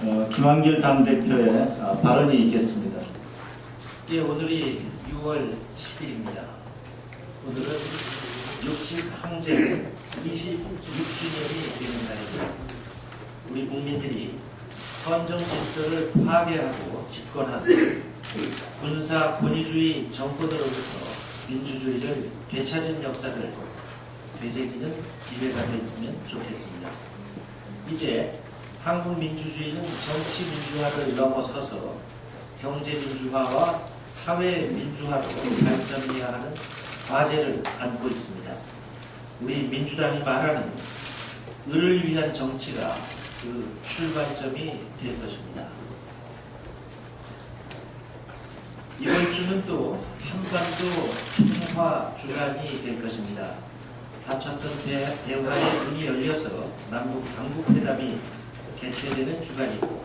김한길 당대표의 발언이 있겠습니다. 예, 오늘이 6월 10일입니다. 오늘은 60 항쟁 26주년이 되는 날입니다. 우리 국민들이 헌정 질서를 파괴하고 집권한 군사 권위주의 정권으로부터 민주주의를 되찾은 역사를 되새기는 기회가 됐으면 좋겠습니다. 이제 한국 민주주의는 정치 민주화를 넘어서서 경제 민주화와 사회 민주화로 발전해야 하는 과제를 안고 있습니다. 우리 민주당이 말하는 을을 위한 정치가 그 출발점이 될 것입니다. 이번 주는 또 한반도 평화 주간이 될 것입니다. 닫혔던 대화의 문이 열려서 남북 당국회담이 개최되는 주간이고,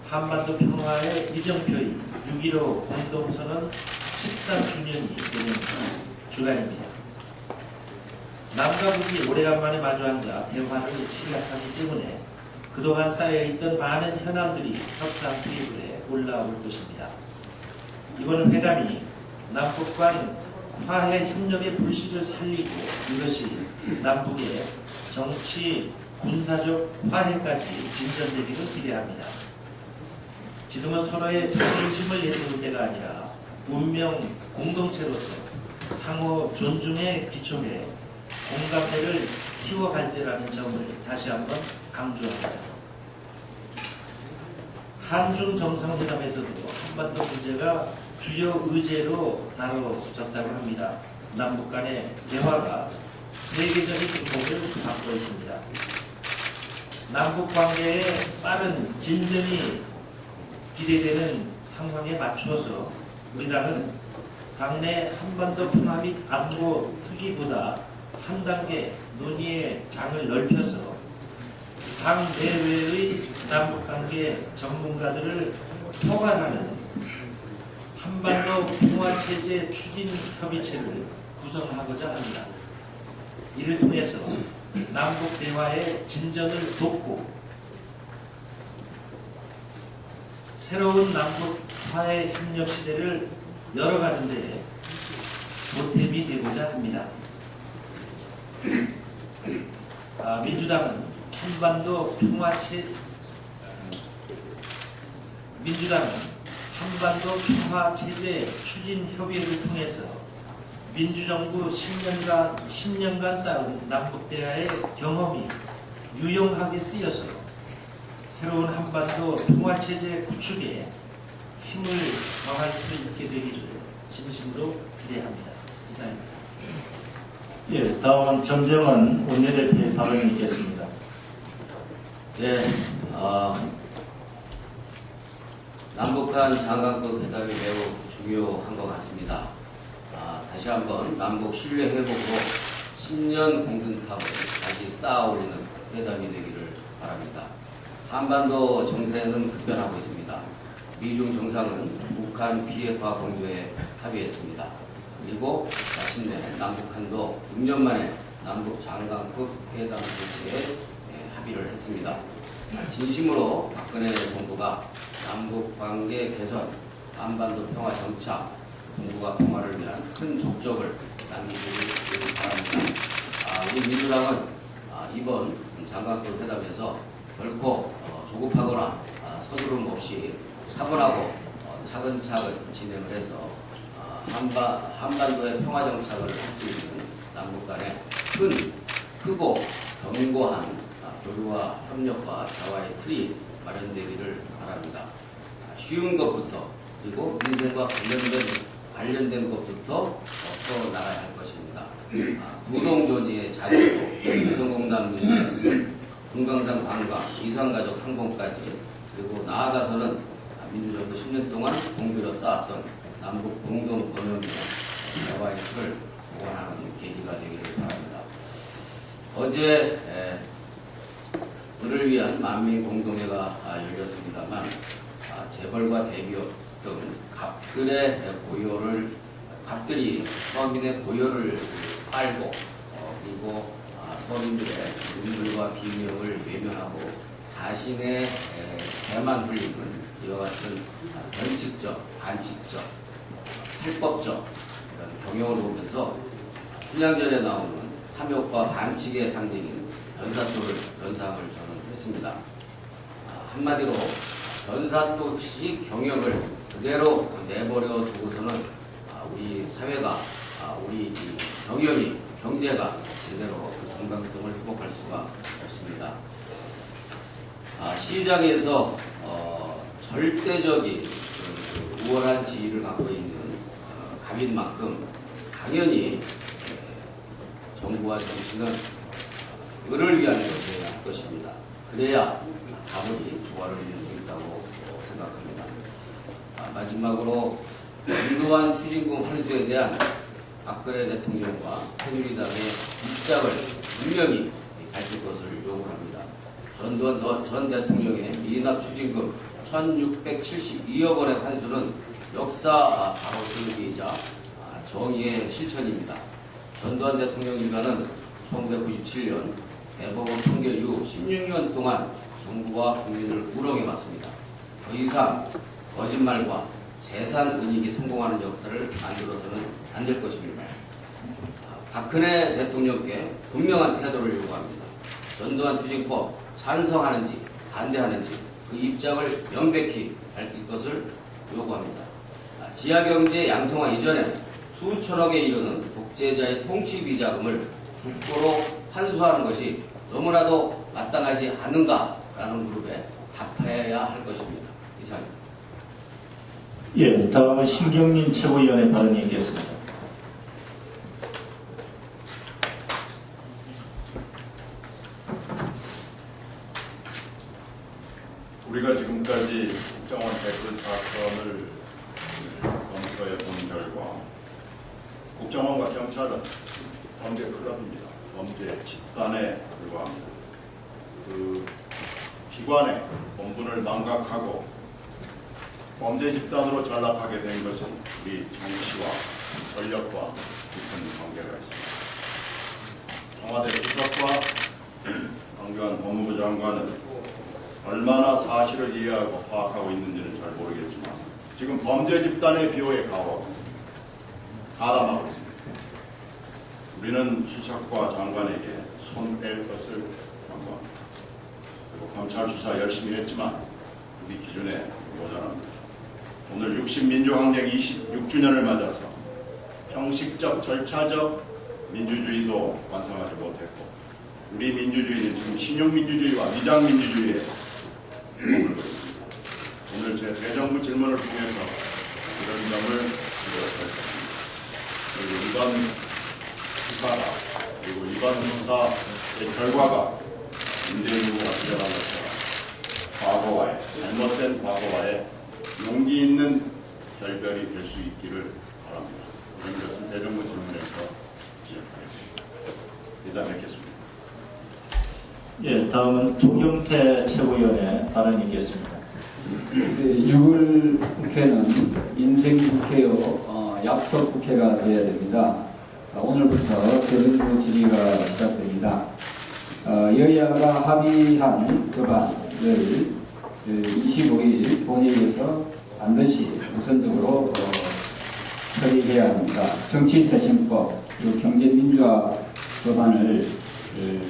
한반도 평화의 이정표인 6.15 공동선언 14주년이 되는 주간입니다. 남과 북이 오래간만에 마주 앉아 대화를 시작하기 때문에 그동안 쌓여있던 많은 현안들이 협상 테이블에 올라올 것입니다. 이번 회담이 남북 간 화해 협력의 불씨를 살리고 이것이 남북의 정치, 군사적 화해까지 진전되기를 기대합니다. 지금은 서로의 자존심을 내세울 때가 아니라 운명 공동체로서 상호 존중에 기초해 공감대를 키워갈 때라는 점을 다시 한번 강조합니다. 한중 정상회담에서도 한반도 문제가 주요 의제로 다뤄졌다고 합니다. 남북 간의 대화가 세계적인 주목을 받고 있습니다. 남북 관계의 빠른 진전이 기대되는 상황에 맞추어서 우리 당은 당내 한반도 평화 및 안보 특위보다 한 단계 논의의 장을 넓혀서 당 내외의 남북관계 전문가들을 포괄하는 한반도 평화체제 추진협의체를 구성하고자 합니다. 이를 통해서 남북 대화의 진전을 돕고 새로운 남북 화해 협력 시대를 열어가는 데 보탬이 되고자 합니다. 민주당은 한반도 평화체제 추진협의회를 통해서 민주정부 10년간 쌓은 남북대화의 경험이 유용하게 쓰여서 새로운 한반도 평화체제 구축에 힘을 더할 수 있게 되기를 진심으로 기대합니다. 이상입니다. 예, 다음은 전병헌 원내대표의 발언이 있겠습니다. 예, 남북한 장관급 회담이 매우 중요한 것 같습니다. 다시 한번 남북 신뢰 회복으로 10년 공든탑을 다시 쌓아올리는 회담이 되기를 바랍니다. 한반도 정세는 급변하고 있습니다. 미중 정상은 북한 비핵화 공조에 합의했습니다. 그리고 마침내 남북한도 6년 만에 남북 장관급 회담 개최에 합의를 했습니다. 진심으로 박근혜 정부가 남북 관계 개선, 한반도 평화 정착, 동북아 평화를 위한 큰 족적을 남기기를 바랍니다. 우리 민주당은 이번 장관급 회담에서 결코 조급하거나 서두름 없이 차분하고 차근차근 진행을 해서 한반도의 평화 정착을 할 수 있는 남북 간의 크고 견고한 교류와 협력과 대화의 틀이 마련되기를 바랍니다. 쉬운 것부터 그리고 민생과 관련된 것부터 풀어나가야 할 것입니다. 구동조지의 자유도, 위성공단 문제, 금강산 관광, 이산가족 상봉까지, 그리고 나아가서는 민주정부 10년 동안 공비로 쌓았던 남북 공동 번영과 대화의 틀을 보완하는 계기가 되기를 바랍니다. 어제 을을 위한 만민 공동회가 열렸습니다만 재벌과 대기업 등 갑들이 서민의 고요를 빨고 그리고 서민들의 눈물과 비명을 외면하고 자신의 배만 흘리는 이와 같은 변칙적, 반칙적, 탈법적 이런 경영을 보면서 춘향전에 나오는 탐욕과 반칙의 상징인 변사토를 연상을 저는 했습니다. 한마디로 변사토식 경영을 그대로 내버려 두고서는 우리 사회가 우리 경영이 경제가 제대로 건강성을 회복할 수가 없습니다. 시장에서 절대적인 우월한 지위를 갖고 있는 갑인 만큼 당연히 정부와 정치는 을을 위한 것이어야 할 것입니다. 그래야 가문이 조화를 이룰 수 있다고 생각합니다. 마지막으로 인도한 추징금 환수에 대한 박근혜 대통령과 새누리당의 입장을 분명히 밝힐 것을 요구합니다. 전두환 전 대통령의 미납 추징금 1,672억 원의 환수는 역사 바로 세우기이자 정의의 실천입니다. 전두환 대통령 일가는 1997년 대법원 판결 이후 16년 동안 정부와 국민을 우롱해왔습니다. 더 이상 거짓말과 재산 은닉이 성공하는 역사를 만들어서는 안 될 것입니다. 박근혜 대통령께 분명한 태도를 요구합니다. 전두환 추징법 찬성하는지 반대하는지 그 입장을 명백히 밝힐 것을 요구합니다. 지하경제 양성화 이전에 수천억에 이르는 독재자의 통치 비자금을 국고로 환수하는 것이 너무나도 마땅하지 않은가라는 그룹에 답해야 할 것입니다. 이상입니다. 예, 다음은 신경민 최고위원의 발언이 있겠습니다. 우리가 지금까지 국정원 댓글 사건을 검토해 본 결과 국정원과 경찰은 범죄 클럽입니다. 범죄 집단에 불과합니다. 그 기관의 본분을 망각하고 범죄 집단으로 전락하게 된 것은 우리 정치와 권력과 깊은 관계가 있습니다. 청와대 수석과 황교안 법무부 장관은 얼마나 사실을 이해하고 파악하고 있는지는 잘 모르겠지만 지금 범죄 집단의 비호에 가담하고 있습니다. 우리는 수석과 장관에게 손 뗄 것을 당부합니다. 그리고 검찰 수사 열심히 했지만 우리 기준에 모자랍니다. 오늘 60민주항쟁 26주년을 맞아서 형식적 절차적 민주주의도 완성하지 못했고 우리 민주주의는 지금 신용민주주의와 위장민주주의에 머물고 있습니다. 오늘 제 대정부 질문을 통해서 이런 점을 지적했습니다. 그리고 이번 수사가 그리고 이번 수사의 결과가 문재인 후보가 지적한 것처럼 과거와의 잘못된 과거와의 용기 있는 결별이 될 수 있기를 바랍니다. 그런 것은 대정부 질문에서 지적하겠습니다. 이따 뵙겠습니다. 예, 다음은 조경태 최고위원의 발언이 있겠습니다. 6월 국회는 민생 국회요 약속 국회가 되어야 됩니다. 오늘부터 대정부 질의가 시작됩니다. 여야가 합의한 법안을 25일 본회의에서 반드시 우선적으로 처리해야 합니다. 정치쇄신법 그리고 경제민주화 법안을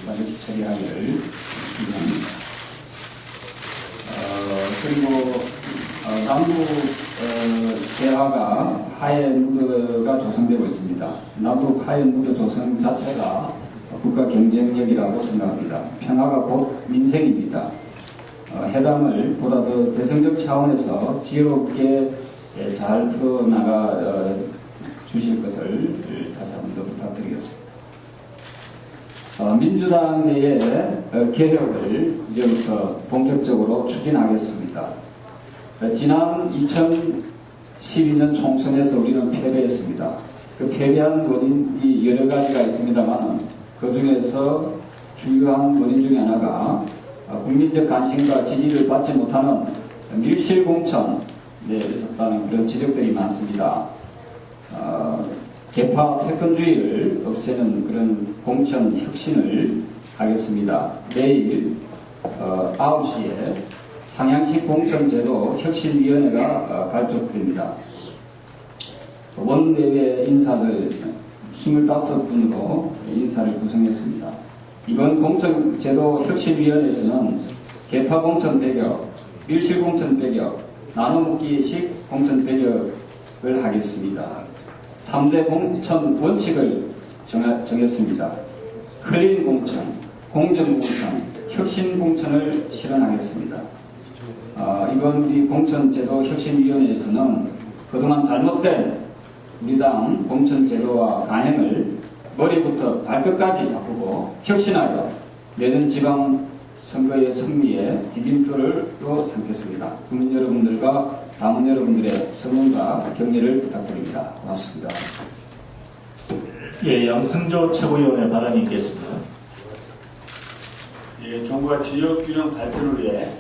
반드시 처리하기를 기대합니다. 그리고 남북 대화가 하해 무드가 조성되고 있습니다. 남북 하해 무드 조성 자체가 국가 경쟁력이라고 생각합니다. 평화가 곧 민생입니다. 회담을 보다 더 대승적 차원에서 지혜롭게 잘 풀어나가 주실 것을 다시 한 번 더 부탁드리겠습니다. 민주당 내의 개혁을 이제부터 본격적으로 추진하겠습니다. 지난 2012년 총선에서 우리는 패배했습니다. 그 패배한 원인이 여러 가지가 있습니다만 그 중에서 중요한 원인 중에 하나가 국민적 관심과 지지를 받지 못하는 밀실공천에 있었다는 그런 지적들이 많습니다. 개파 패권주의를 없애는 그런 공천 혁신을 하겠습니다. 내일 9시에 상향식 공천제도 혁신위원회가 발족됩니다. 원내외 인사들 25분으로 인사를 구성했습니다. 이번 공천제도 혁신위원회에서는 개파공천 배격, 밀실공천 배격, 나눠먹기식 공천 배격을 하겠습니다. 3대 공천 원칙을 정했습니다. 클린 공천, 공정 공천, 혁신 공천을 실현하겠습니다. 이번 우리 공천제도 혁신위원회에서는 그동안 잘못된 우리 당 공천제도와 강행을 머리부터 발끝까지 바꾸고 혁신하여 내년 지방선거의 승리에 디딤돌을 삼겠습니다. 국민 여러분들과 당원 여러분들의 성원과 격려를 부탁드립니다. 고맙습니다. 예, 양승조 최고위원의 발언이 있겠습니다. 예, 정부가 지역균형 발전을 위해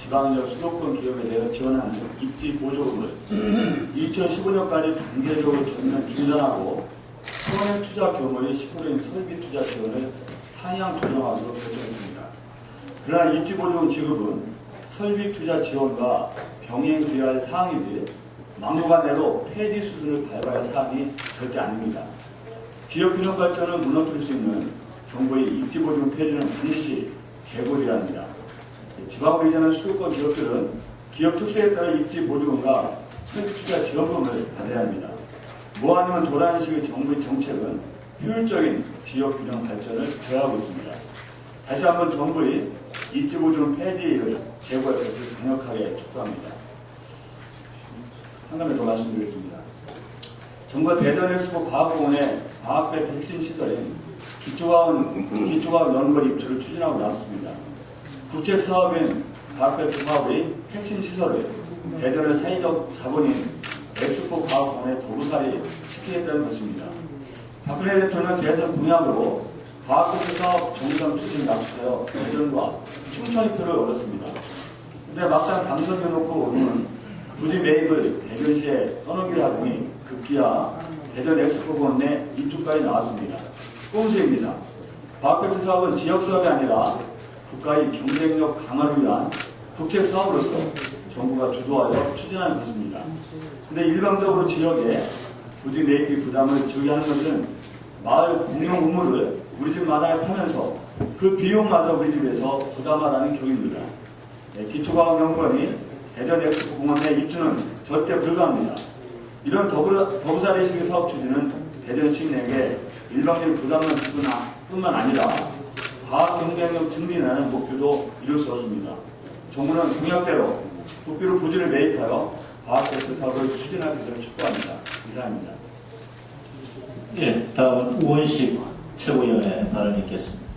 지방적 수도권 기업에 대해 지원하는 입지 보조금을 2015년까지 단계적으로 전면 중단하고 소액 투자 규모의 10%인 설비 투자 지원을 상향 조정하기로 결정했습니다. 그러나 입지 보조금 지급은 설비 투자 지원과 병행되어야 할 사항이지 막무가내로 폐지 수준을 밟아야 할 사항이 절대 아닙니다. 지역균형 발전을 무너뜨릴 수 있는 정부의 입지 보조금 폐지는 반드시 재고돼야 합니다. 지방으로 이전한 수도권 기업들은 기업 특성에 따라 입지 보조금과 설비 투자 지원금을 받아야 합니다. 뭐아니면 도란식의 정부의 정책은 효율적인 지역균형 발전을 저해하고 있습니다. 다시 한번 정부의 입지 보조금 폐지를 재고할 것을 강력하게 촉구합니다. 한 가지 더 말씀드리겠습니다. 정부가 대전 엑스포 과학공원의 과학배 핵심 시설인 기초과학 연구원 입주를 추진하고 나섰습니다. 국책사업인 과학배 사업의 핵심 시설을 대전의 사회적 자본인 엑스포 과학공원에 도구살이 시키겠다는 것입니다. 박근혜 대통령 대선 공약으로 과학배 사업 정상 추진 약속하여 대전과 충청의 표를 얻었습니다. 근데 막상 당선되놓고 오면 부지 매입을 대전시에 떠넘기려 하더니 급기야 대전 엑스포공원 내 입주까지 나왔습니다. 꼼수입니다. 과학배치 사업은 지역사업이 아니라 국가의 경쟁력 강화를 위한 국책사업으로서 정부가 주도하여 추진하는 것입니다. 근데 일방적으로 지역에 부지 매입비 부담을 지우게 하는 것은 마을 공용 우물을 우리 집 마당에 파면서 그 비용마저 우리 집에서 부담하라는 격입니다. 기초과학연구원이 대전 엑스포공원 내 입주는 절대 불가합니다. 이런 더구살이식의 사업 추진은 대전 시민에게 일방적인 부담을 주거나 뿐만 아니라 과학 경쟁력 증진이라는 목표도 이룰 수 없습니다. 정부는 공약대로 국비로 부지를 매입하여 과학대표 사업을 추진하기를 촉구합니다. 이상입니다. 예, 다음은 우원식 최고위원의 발언이 있겠습니다.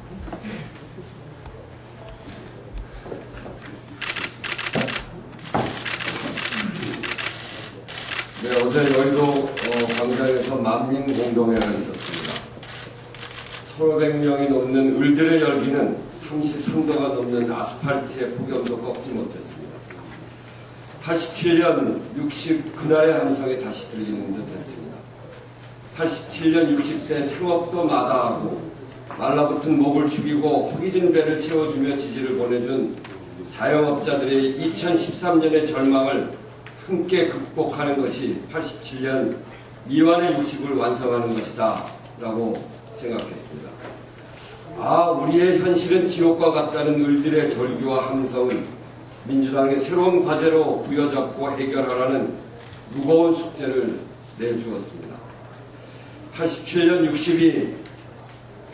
네, 어제 여의도 광장에서 만민공동회가 있었습니다. 1,500명이 넘는 을들의 열기는 33도가 넘는 아스팔트의 폭염도 꺾지 못했습니다. 87년 60 그날의 함성이 다시 들리는 듯 했습니다. 87년 60대 생업도 마다하고 말라붙은 목을 죽이고 허기진 배를 채워주며 지지를 보내준 자영업자들의 2013년의 절망을 함께 극복하는 것이 87년 미완의 60을 완성하는 것이다 라고 생각했습니다. 우리의 현실은 지옥과 같다는 을들의 절규와 함성은 민주당의 새로운 과제로 부여잡고 해결하라는 무거운 숙제를 내주었습니다. 87년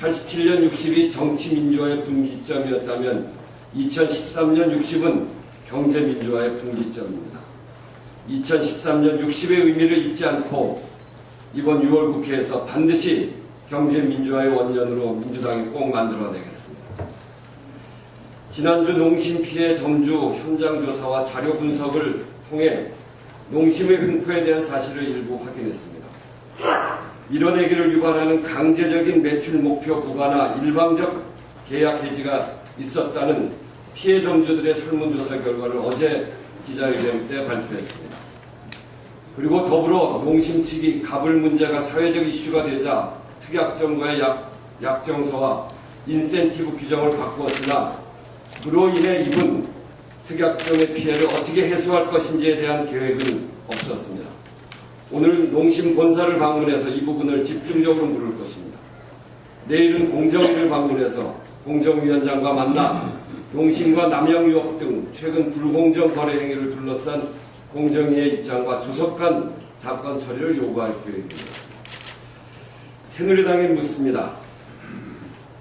60이 정치민주화의 분기점이었다면 2013년 60은 경제민주화의 분기점입니다. 2013년 60의 의미를 잊지 않고 이번 6월 국회에서 반드시 경제민주화의 원년으로 민주당이 꼭 만들어내겠습니다. 지난주 농심 피해 점주 현장 조사와 자료 분석을 통해 농심의 횡포에 대한 사실을 일부 확인했습니다. 밀어내기를 유발하는 강제적인 매출 목표 부과나 일방적 계약 해지가 있었다는 피해 점주들의 설문조사 결과를 어제 기자회견 때 발표했습니다. 그리고 더불어 농심 측이 갑을 문제가 사회적 이슈가 되자 특약점과의 약정서와 인센티브 규정을 바꾸었으나 그로 인해 입은 특약점의 피해를 어떻게 해소할 것인지에 대한 계획은 없었습니다. 오늘 농심 본사를 방문해서 이 부분을 집중적으로 물을 것입니다. 내일은 공정위를 방문해서 공정위원장과 만나 농심과 남양유업 등 최근 불공정 거래 행위를 둘러싼 공정위의 입장과 조속한 사건 처리를 요구할 계획입니다. 새누리당이 묻습니다.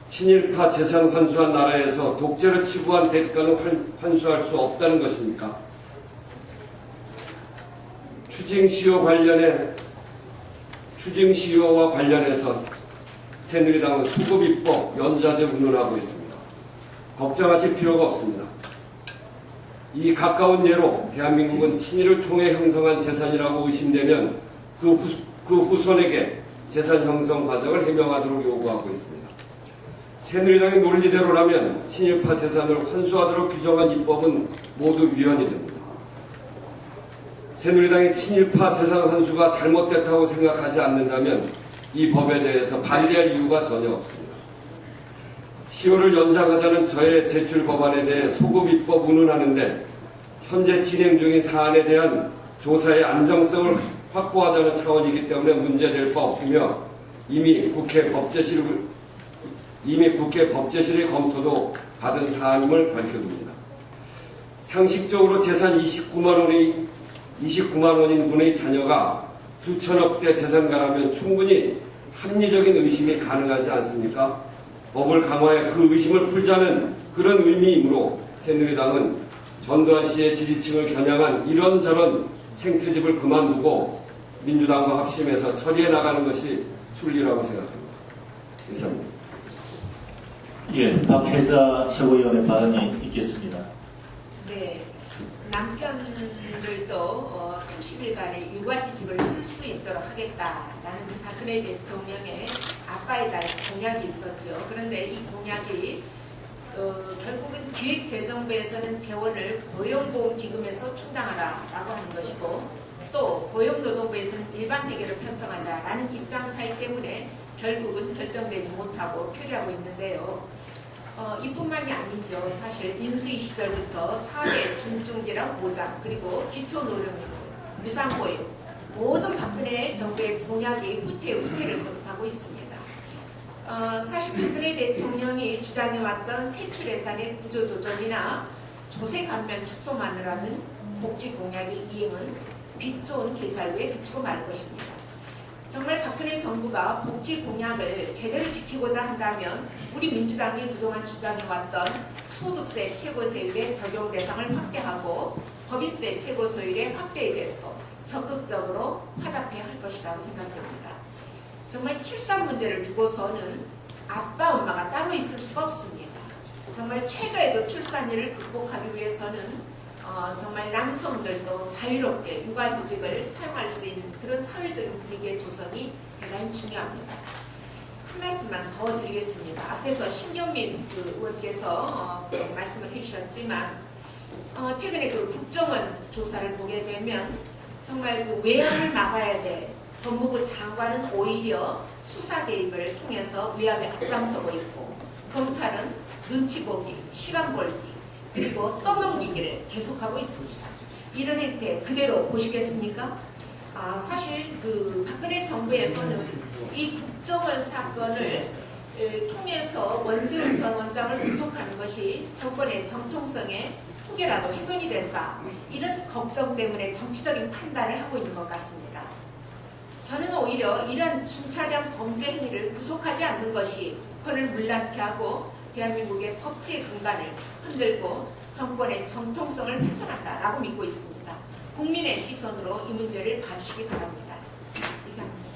친일파 재산 환수한 나라에서 독재를 치부한 대가는 환수할 수 없다는 것입니까? 추징 시효와 관련해서 새누리당은 수급 입법, 연좌제 운운하고 있습니다. 걱정하실 필요가 없습니다. 이 가까운 예로 대한민국은 친일을 통해 형성한 재산이라고 의심되면 그 후손에게 재산 형성 과정을 해명하도록 요구하고 있습니다. 새누리당의 논리대로라면 친일파 재산을 환수하도록 규정한 입법은 모두 위헌이 됩니다. 새누리당이 친일파 재산 환수가 잘못됐다고 생각하지 않는다면 이 법에 대해서 반대할 이유가 전혀 없습니다. 시효를 연장하자는 저의 제출 법안에 대해 소급 입법 운운하는데 현재 진행 중인 사안에 대한 조사의 안정성을 확보하자는 차원이기 때문에 문제될 바 없으며 이미 국회 법제실의 검토도 받은 사안임을 밝혀둡니다. 상식적으로 재산 29만 원인 분의 자녀가 수천억대 재산가라면 충분히 합리적인 의심이 가능하지 않습니까? 법을 강화해 그 의심을 풀자는 그런 의미이므로 새누리당은 전두환 씨의 지지층을 겨냥한 이런저런 생트집을 그만두고 민주당과 합심해서 처리해 나가는 것이 순리라고 생각합니다. 이상입니다. 예, 박혜자 최고위원의 발언이 있겠습니다. 네, 남편들도 30일간의 육아휴직을 쓸 수 있도록 하겠다라는 박근혜 대통령의 아빠에 대한 공약이 있었죠. 그런데 이 공약이 결국은 기획재정부에서는 재원을 고용보험기금에서 충당하라라고 하는 것이고 또 고용노동부에서는 일반회계를 편성한다라는 입장 차이 때문에 결국은 결정되지 못하고 표류하고 있는데요. 이뿐만이 아니죠. 사실 인수위 시절부터 4대 중증기랑 보장 그리고 기초노령연금, 유상보육 모든 박근혜 정부의 공약이 후퇴를 거듭하고 있습니다. 사실 박근혜 대통령이 주장해왔던 세출 예산의 구조조정이나 조세 감면 축소만을 하는 복지 공약의 이행은 빚 좋은 계산에 그치고 말 것입니다. 정말 박근혜 정부가 복지 공약을 제대로 지키고자 한다면 우리 민주당이 그동안 주장해왔던 소득세 최고세율의 적용 대상을 확대하고 법인세 최고소율의 확대에 대해서 적극적으로 화답해야 할 것이라고 생각합니다. 정말 출산 문제를 두고서는 아빠, 엄마가 따로 있을 수가 없습니다. 정말 최저의 출산율을 극복하기 위해서는 정말 남성들도 자유롭게 육아휴직을 사용할 수 있는 그런 사회적인 분위기의 조성이 대단히 중요합니다. 한 말씀만 더 드리겠습니다. 앞에서 신경민 의원께서 말씀을 해주셨지만 최근에 그 국정원 조사를 보게 되면 정말 그 외압을 막아야 돼 법무부 장관은 오히려 수사 개입을 통해서 외압에 앞장서고 있고 검찰은 눈치 보기, 시간 벌기 그리고 떠넘기기를 계속하고 있습니다. 이런 행태 그대로 보시겠습니까? 사실 그 박근혜 정부에서는 이 국정원 사건을 통해서 원세훈 전 원장을 구속하는 것이 정권의 정통성에 혹여라도 훼손이 될까 이런 걱정 때문에 정치적인 판단을 하고 있는 것 같습니다. 저는 오히려 이런 중차량 범죄 행위를 구속하지 않는 것이 국권을 물란케 하고 대한민국의 법치의 근간을 흔들고 정권의 정통성을 훼손한다라고 믿고 있습니다. 국민의 시선으로 이 문제를 봐주시기 바랍니다. 이상입니다.